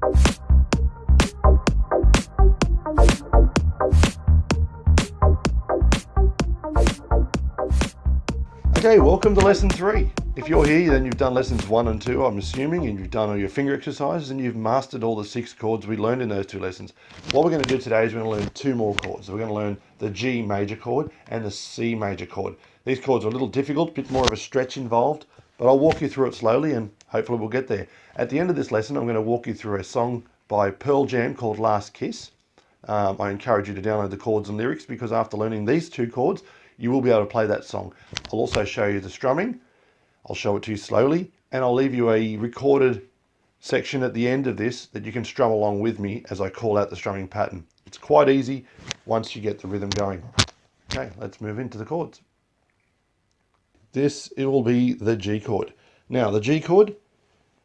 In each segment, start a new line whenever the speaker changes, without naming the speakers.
Okay, welcome to lesson 3. If you're here, then you've done lessons 1 and 2, I'm assuming, and you've done all your finger exercises and you've mastered all the 6 chords we learned in those 2 lessons. What we're going to do today is we're going to learn 2 more chords. So we're going to learn the G major chord and the C major chord. These chords are a little difficult, a bit more of a stretch involved, but I'll walk you through it slowly and hopefully we'll get there. At the end of this lesson, I'm going to walk you through a song by Pearl Jam called Last Kiss. I encourage you to download the chords and lyrics because after learning these 2 chords, you will be able to play that song. I'll also show you the strumming. I'll show it to you slowly, and I'll leave you a recorded section at the end of this that you can strum along with me as I call out the strumming pattern. It's quite easy once you get the rhythm going. Okay, let's move into the chords. It will be the G chord. Now, the G chord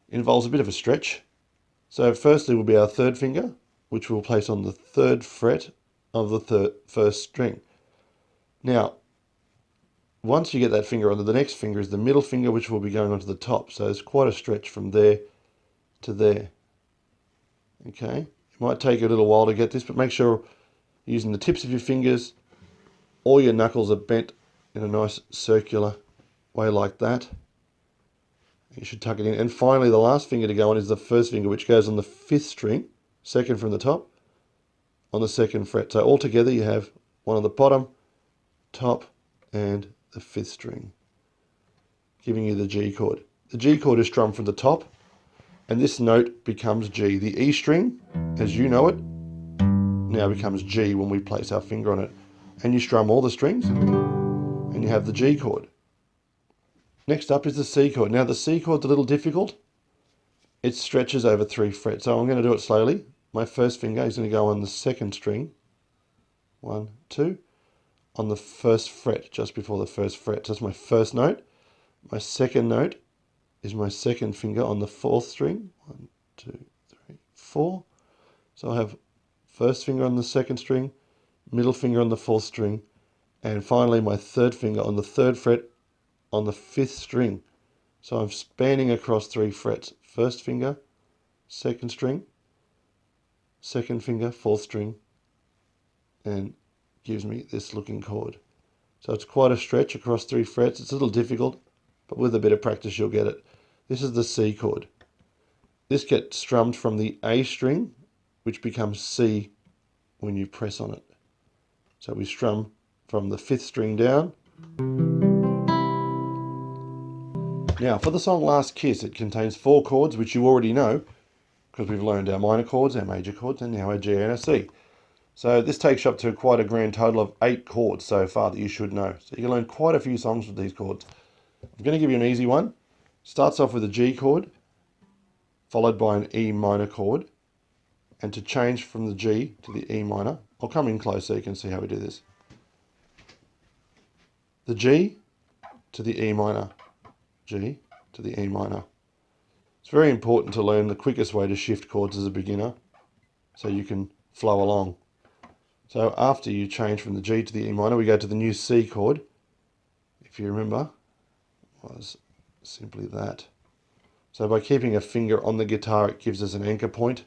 involves a bit of a stretch. So firstly will be our 3rd finger, which we'll place on the 3rd fret of the 1st string. Now, once you get that finger onto the next finger is the middle finger, which will be going onto the top. So it's quite a stretch from there to there. Okay, it might take a little while to get this, but make sure using the tips of your fingers, all your knuckles are bent in a nice circular way like that. You should tuck it in. And finally, the last finger to go on is the 1st finger, which goes on the 5th string, 2nd from the top, on the 2nd fret. So altogether you have one on the bottom, top, and the 5th string, giving you the G chord. The G chord is strummed from the top, and this note becomes G. The E string, as you know it, now becomes G when we place our finger on it. And you strum all the strings, and you have the G chord. Next up is the C chord. Now the C chord's a little difficult. It stretches over 3 frets, so I'm going to do it slowly. My 1st finger is going to go on the 2nd string, 1, 2, on the 1st fret, just before the 1st fret. So that's my 1st note. My 2nd note is my 2nd finger on the 4th string. 1, 2, 3, 4. So I have 1st finger on the 2nd string, middle finger on the 4th string, and finally my 3rd finger on the 3rd fret on the 5th string. So I'm spanning across 3 frets. 1st finger, 2nd string, 2nd finger, 4th string, and gives me this looking chord. So it's quite a stretch across 3 frets. It's a little difficult, but with a bit of practice you'll get it. This is the C chord. This gets strummed from the A string, which becomes C when you press on it. So we strum from the 5th string down. Now for the song Last Kiss, it contains 4 chords, which you already know, because we've learned our minor chords, our major chords, and now our G and our C. So this takes you up to quite a grand total of 8 chords so far that you should know. So you can learn quite a few songs with these chords. I'm going to give you an easy one. Starts off with a G chord, followed by an E minor chord. And to change from the G to the E minor, I'll come in close so you can see how we do this. The G to the E minor, G to the E minor. It's very important to learn the quickest way to shift chords as a beginner so you can flow along. So after you change from the G to the E minor, we go to the new C chord. If you remember, it was simply that. So by keeping a finger on the guitar, it gives us an anchor point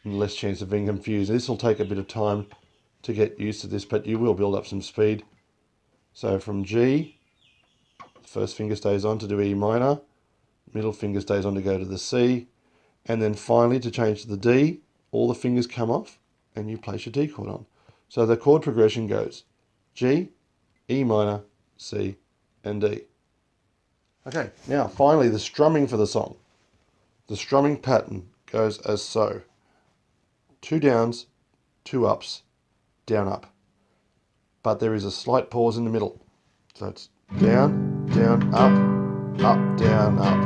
and less chance of being confused. This will take a bit of time to get used to this, but you will build up some speed. So from G, the 1st finger stays on to do E minor, middle finger stays on to go to the C, and then finally to change to the D, all the fingers come off and you place your D chord on. So the chord progression goes G, E minor, C, and D. Okay, now finally the strumming for the song. The strumming pattern goes as so. 2 downs, 2 ups, down, up. But there is a slight pause in the middle. So it's down, down, up, down, up.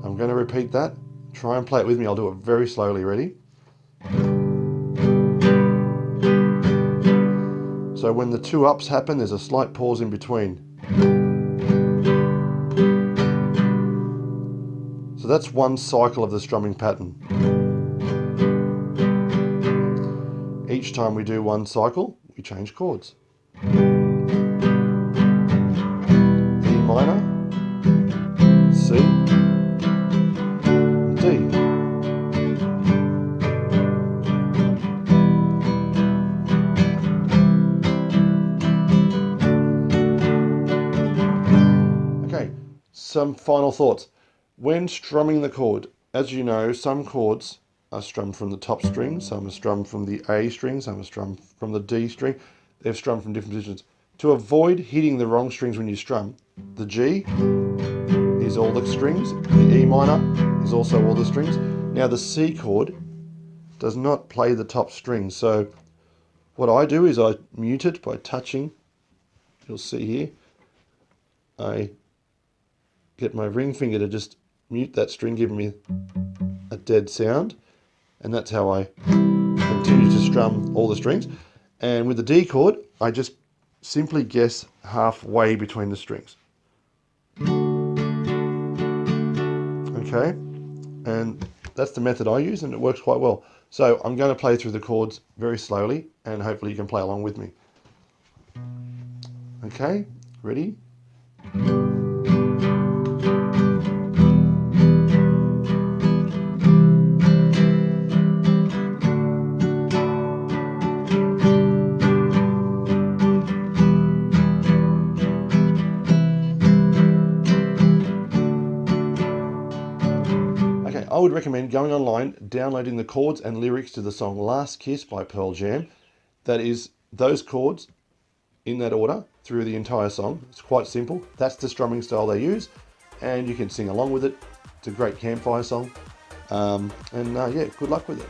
I'm going to repeat that. Try and play it with me. I'll do it very slowly. Ready? So when the 2 ups happen, there's a slight pause in between. So that's one cycle of the strumming pattern. Each time we do one cycle, we change chords. E minor, C, D. some final thoughts. When strumming the chord, as you know, some chords are strummed from the top string, some are strummed from the A string, some are strummed from the D string. They're strummed from different positions. To avoid hitting the wrong strings when you strum, the G is all the strings, the E minor is also all the strings. Now the C chord does not play the top string, so what I do is I mute it by touching. You'll see here, I get my ring finger to just mute that string, giving me a dead sound, and that's how I continue to strum all the strings. And with the D chord, I just simply guess halfway between the strings. Okay, and that's the method I use, and it works quite well. So I'm going to play through the chords very slowly, and hopefully you can play along with me. Okay, ready? I would recommend going online, downloading the chords and lyrics to the song Last Kiss by Pearl Jam. That is those chords in that order through the entire song. It's quite simple. That's the strumming style they use, and you can sing along with it. It's a great campfire song. Yeah, good luck with it.